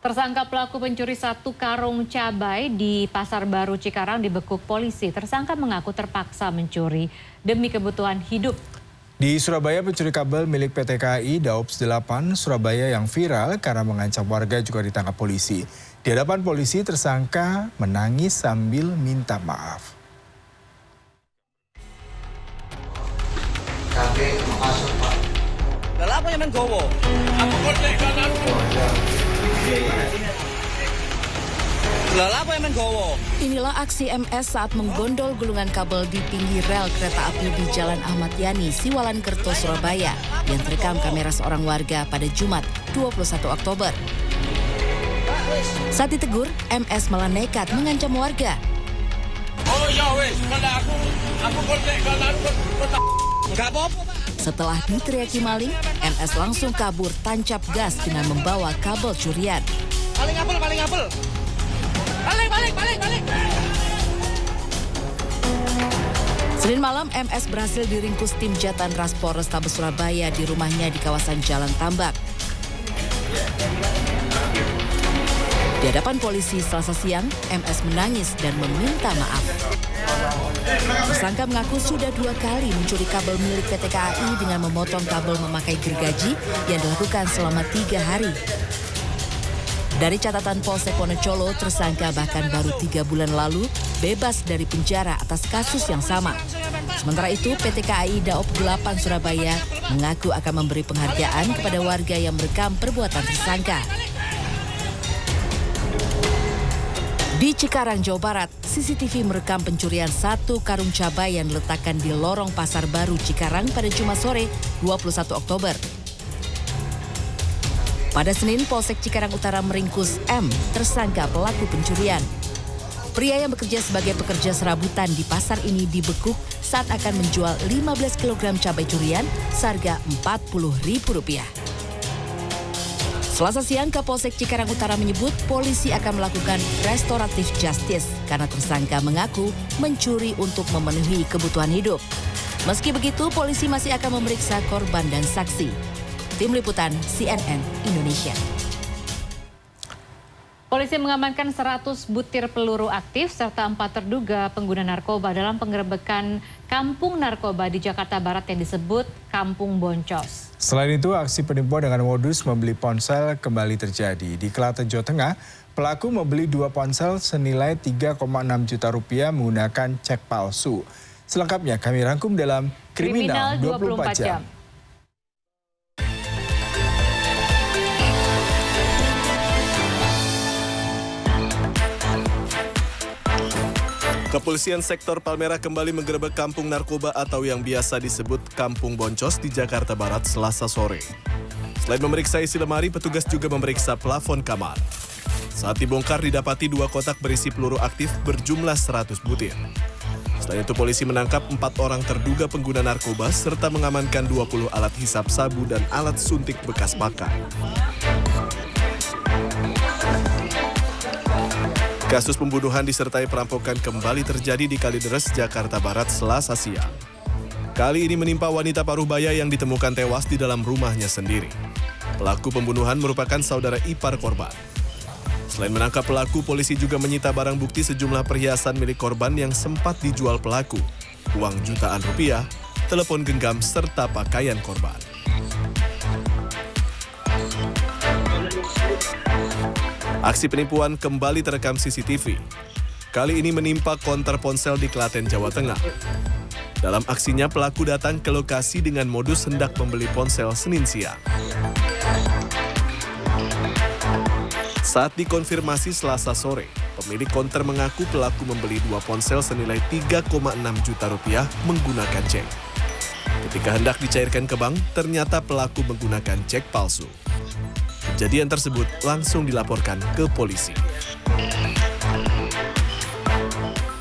Tersangka pelaku pencuri 1 karung cabai di Pasar Baru Cikarang dibekuk polisi. Tersangka mengaku terpaksa mencuri demi kebutuhan hidup. Di Surabaya, pencuri kabel milik PT KAI Daops 8 Surabaya yang viral karena mengancam warga juga ditangkap polisi. Di hadapan polisi, tersangka menangis sambil minta maaf. Kabeh masuk, Pak. Lah apa yang menggowo? Aku golek kan aku. Lah apa yang menggowo? Inilah aksi MS saat menggondol gulungan kabel di pinggir rel kereta api di Jalan Ahmad Yani, Siwalan Kerto, Surabaya yang terekam kamera seorang warga pada Jumat 21 Oktober. Saat ditegur, MS malah nekat mengancam warga. Oh ya wes, kalau aku golek kan aku. Enggak apa-apa, Pak. Setelah diteriaki maling, MS langsung kabur tancap gas dengan membawa kabel curian. Paling apel. Balik. Senin malam, MS berhasil diringkus tim Jatan Ras Polrestabes Surabaya di rumahnya di kawasan Jalan Tambak. Di hadapan polisi Selasa siang, MS menangis dan meminta maaf. Tersangka mengaku sudah 2 kali mencuri kabel milik PT KAI dengan memotong kabel memakai gergaji yang dilakukan selama 3 hari. Dari catatan Polsek Wonocolo, tersangka bahkan baru 3 bulan lalu bebas dari penjara atas kasus yang sama. Sementara itu, PT KAI Daops 8 Surabaya mengaku akan memberi penghargaan kepada warga yang merekam perbuatan tersangka. Di Cikarang, Jawa Barat, CCTV merekam pencurian 1 karung cabai yang diletakkan di lorong Pasar Baru Cikarang pada Jumat sore 21 Oktober. Pada Senin, Polsek Cikarang Utara meringkus M, tersangka pelaku pencurian. Pria yang bekerja sebagai pekerja serabutan di pasar ini dibekuk saat akan menjual 15 kg cabai curian seharga Rp40.000. Selasa siang, Kapolsek Cikarang Utara menyebut polisi akan melakukan restoratif justice karena tersangka mengaku mencuri untuk memenuhi kebutuhan hidup. Meski begitu, polisi masih akan memeriksa korban dan saksi. Tim Liputan CNN Indonesia. Polisi mengamankan 100 butir peluru aktif serta 4 terduga pengguna narkoba dalam penggerebekan kampung narkoba di Jakarta Barat yang disebut Kampung Boncos. Selain itu, aksi penipuan dengan modus membeli ponsel kembali terjadi. Di Klaten, Jawa Tengah, pelaku membeli 2 ponsel senilai 3,6 juta rupiah menggunakan cek palsu. Selengkapnya kami rangkum dalam Kriminal 24 Jam. Kepolisian sektor Palmerah kembali menggerebek kampung narkoba atau yang biasa disebut Kampung Boncos di Jakarta Barat Selasa sore. Selain memeriksa isi lemari, petugas juga memeriksa plafon kamar. Saat dibongkar didapati 2 kotak berisi peluru aktif berjumlah 100 butir. Selain itu polisi menangkap 4 orang terduga pengguna narkoba serta mengamankan 20 alat hisap sabu dan alat suntik bekas pakai. Kasus pembunuhan disertai perampokan kembali terjadi di Kalideres, Jakarta Barat Selasa siang. Kali ini menimpa wanita paruh baya yang ditemukan tewas di dalam rumahnya sendiri. Pelaku pembunuhan merupakan saudara ipar korban. Selain menangkap pelaku, polisi juga menyita barang bukti sejumlah perhiasan milik korban yang sempat dijual pelaku, uang jutaan rupiah, telepon genggam, serta pakaian korban. Aksi penipuan kembali terekam CCTV. Kali ini menimpa konter ponsel di Klaten, Jawa Tengah. Dalam aksinya, pelaku datang ke lokasi dengan modus hendak membeli ponsel Senin siang. Saat dikonfirmasi Selasa sore, pemilik konter mengaku pelaku membeli 2 ponsel senilai 3,6 juta rupiah menggunakan cek. Ketika hendak dicairkan ke bank, ternyata pelaku menggunakan cek palsu. Kejadian tersebut langsung dilaporkan ke polisi.